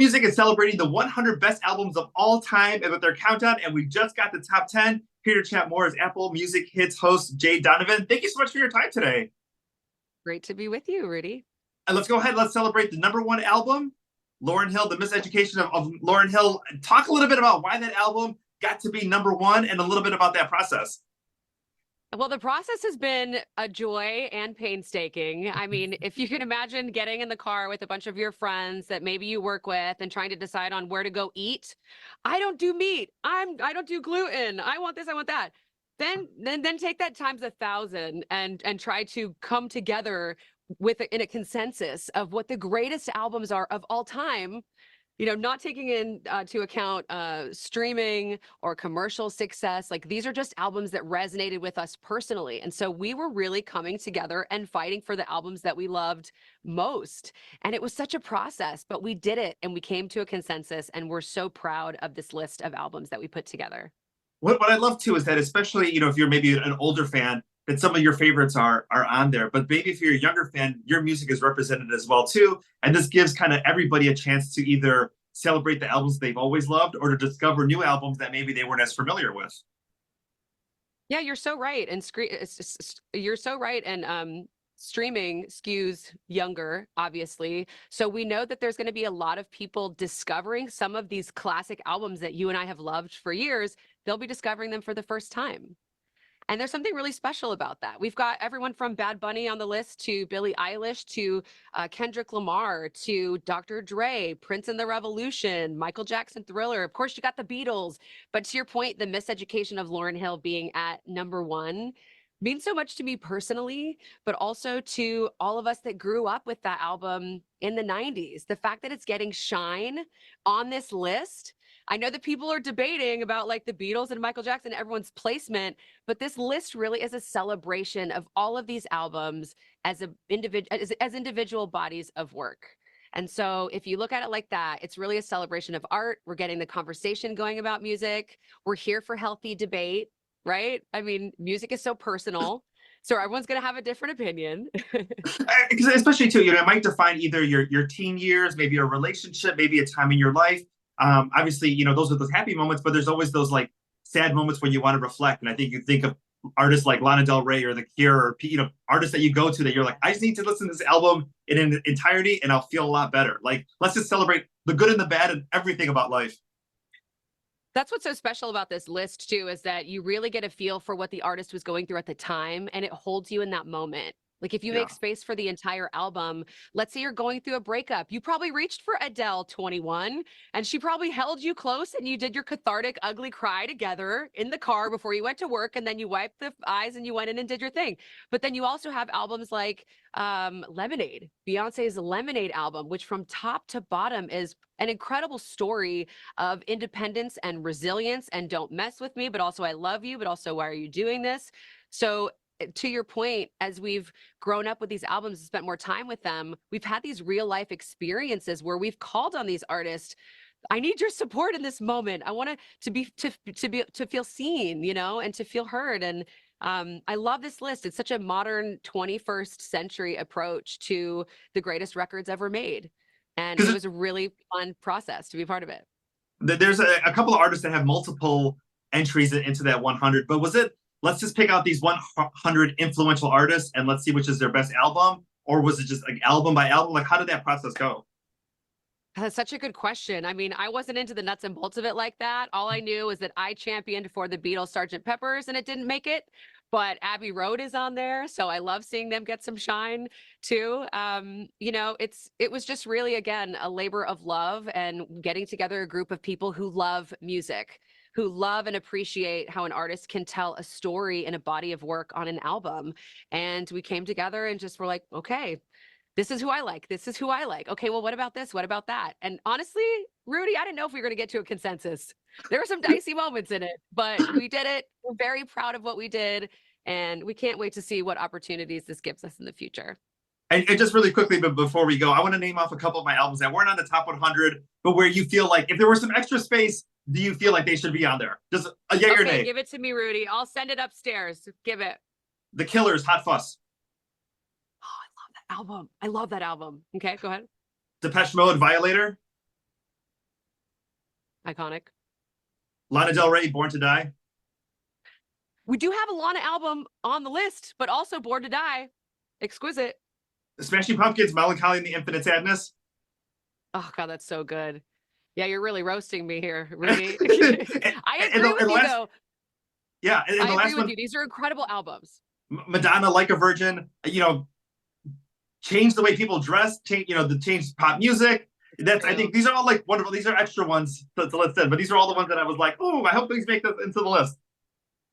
Music is celebrating the 100 best albums of all time and with their countdown, and we just got the top 10. Here to chat more is Apple Music Hits host Jayde Donovan. Thank you so much for your time today. Great to be with you, Rudy. And let's go ahead. Let's celebrate the number one album, Lauryn Hill, The Miseducation of Lauryn Hill. Talk a little bit about why that album got to be number one and a little bit about that process. Well, the process has been a joy and painstaking. I mean, if you can imagine getting in the car with a bunch of your friends that maybe you work with and trying to decide on where to go eat. I don't do meat. I don't do gluten. I want this, I want that. Then take that times 1,000 and try to come together in a consensus of what the greatest albums are of all time, not taking into account streaming or commercial success. Like, these are just albums that resonated with us personally. And so we were really coming together and fighting for the albums that we loved most. And it was such a process, but we did it and we came to a consensus, and we're so proud of this list of albums that we put together. What I love too is that, especially, if you're maybe an older fan, that some of your favorites are on there. But maybe if you're a younger fan, your music is represented as well too. And this gives kind of everybody a chance to either celebrate the albums they've always loved or to discover new albums that maybe they weren't as familiar with. Yeah, you're so right. And you're so right. And streaming skews younger, obviously. So we know that there's going to be a lot of people discovering some of these classic albums that you and I have loved for years. They'll be discovering them for the first time. And there's something really special about that. We've got everyone from Bad Bunny on the list to Billie Eilish to Kendrick Lamar to Dr. Dre, Prince and the Revolution, Michael Jackson, Thriller. Of course, you got the Beatles. But to your point, the miseducation of Lauryn Hill being at number one means so much to me personally, but also to all of us that grew up with that album in the 90s. The fact that it's getting shine on this list, I know that people are debating about like the Beatles and Michael Jackson, everyone's placement, but this list really is a celebration of all of these albums as individual bodies of work. And so if you look at it like that, it's really a celebration of art. We're getting the conversation going about music. We're here for healthy debate, right? I mean, music is so personal. So everyone's going to have a different opinion. Especially too, it might define either your teen years, maybe a relationship, maybe a time in your life. Obviously, those are those happy moments, but there's always those like sad moments when you want to reflect. And I think you think of artists like Lana Del Rey or The Cure, or artists that you go to that you're like, I just need to listen to this album in an entirety and I'll feel a lot better. Like, let's just celebrate the good and the bad and everything about life. That's what's so special about this list too, is that you really get a feel for what the artist was going through at the time, and it holds you in that moment. Like, if you make space for the entire album, let's say you're going through a breakup, you probably reached for Adele 21, and she probably held you close and you did your cathartic, ugly cry together in the car before you went to work, and then you wiped the eyes and you went in and did your thing. But then you also have albums like Lemonade, Beyonce's Lemonade album, which from top to bottom is an incredible story of independence and resilience and don't mess with me, but also I love you, but also why are you doing this? So to your point, as we've grown up with these albums and spent more time with them, we've had these real life experiences where we've called on these artists. I need your support in this moment. I want to feel seen, and to feel heard. And I love this list. It's such a modern 21st century approach to the greatest records ever made. And it was a really fun process to be part of it. There's a couple of artists that have multiple entries into that 100, but was it, let's just pick out these 100 influential artists and let's see which is their best album? Or was it just like album by album? Like, how did that process go? That's such a good question. I mean, I wasn't into the nuts and bolts of it like that. All I knew is that I championed for the Beatles' Sgt. Pepper's and it didn't make it. But Abbey Road is on there, so I love seeing them get some shine too. It was just really, again, a labor of love and getting together a group of people who love music, who love and appreciate how an artist can tell a story in a body of work on an album. And we came together and just were like, okay, this is who I like. This is who I like. Okay, well, what about this? What about that? And honestly, Rudy, I didn't know if we were going to get to a consensus. There were some dicey moments in it, but we did it. We're very proud of what we did. And we can't wait to see what opportunities this gives us in the future. And just really quickly, but before we go, I want to name off a couple of my albums that weren't on the top 100, but where you feel like if there was some extra space, do you feel like they should be on there? Just a yay or nay. Give it to me, Rudy. I'll send it upstairs. Give it. The Killers, Hot Fuss. Oh, I love that album. I love that album. Okay, go ahead. Depeche Mode, Violator. Iconic. Lana Del Rey, Born to Die. We do have a Lana album on the list, but also Born to Die. Exquisite. Smashing Pumpkins, Melancholy and the Infinite Sadness. Oh God, that's so good. Yeah, you're really roasting me here, Rudy. I And agree with you last, though. yeah, and I the agree last with one, you. These are incredible albums. Madonna, Like a Virgin. Change the way people dress. Change, the change pop music. That's I True. think these are all like wonderful. These are extra ones to list in, but these are all the ones that I was like, oh, I hope these make this into the list.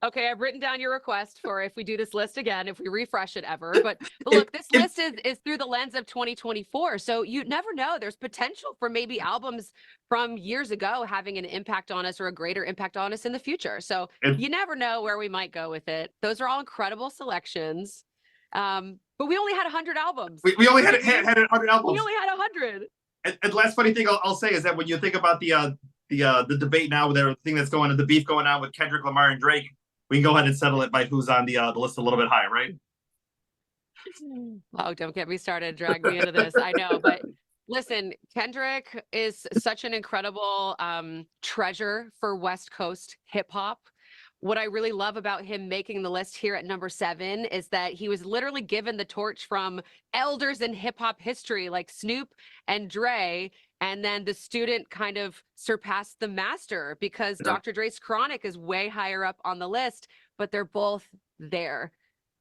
Okay, I've written down your request for if we do this list again, if we refresh it ever. But look, this list is through the lens of 2024. So you never know. There's potential for maybe albums from years ago having an impact on us or a greater impact on us in the future. So you never know where we might go with it. Those are all incredible selections. But we only had 100 albums. We only had 100 albums. We only had 100. And last funny thing I'll say is that when you think about the debate now, the thing that's going on, the beef going on with Kendrick Lamar and Drake, we can go ahead and settle it by who's on the list a little bit higher, right? Oh, don't get me started. Drag me into this. I know, but listen, Kendrick is such an incredible treasure for West Coast hip hop. What I really love about him making the list here at number 7 is that he was literally given the torch from elders in hip hop history like Snoop and Dre. And then the student kind of surpassed the master because Dr. Dre's Chronic is way higher up on the list, but they're both there.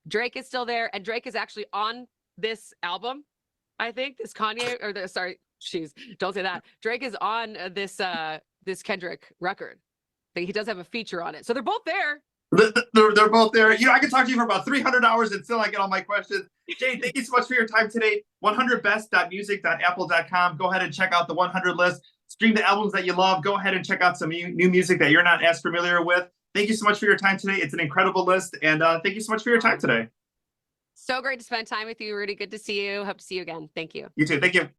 Drake is still there, and Drake is actually on this album. I think this Kanye don't say that. Drake is on this Kendrick record. He does have a feature on it. So they're both there. They're both there. I could talk to you for about 300 hours and still not get all my questions. Jayde, thank you so much for your time today. 100best.music.apple.com. Go ahead and check out the 100 list. Stream the albums that you love. Go ahead and check out some new music that you're not as familiar with. Thank you so much for your time today. It's an incredible list. And thank you so much for your time today. So great to spend time with you, Rudy. Good to see you. Hope to see you again. Thank you. You too. Thank you.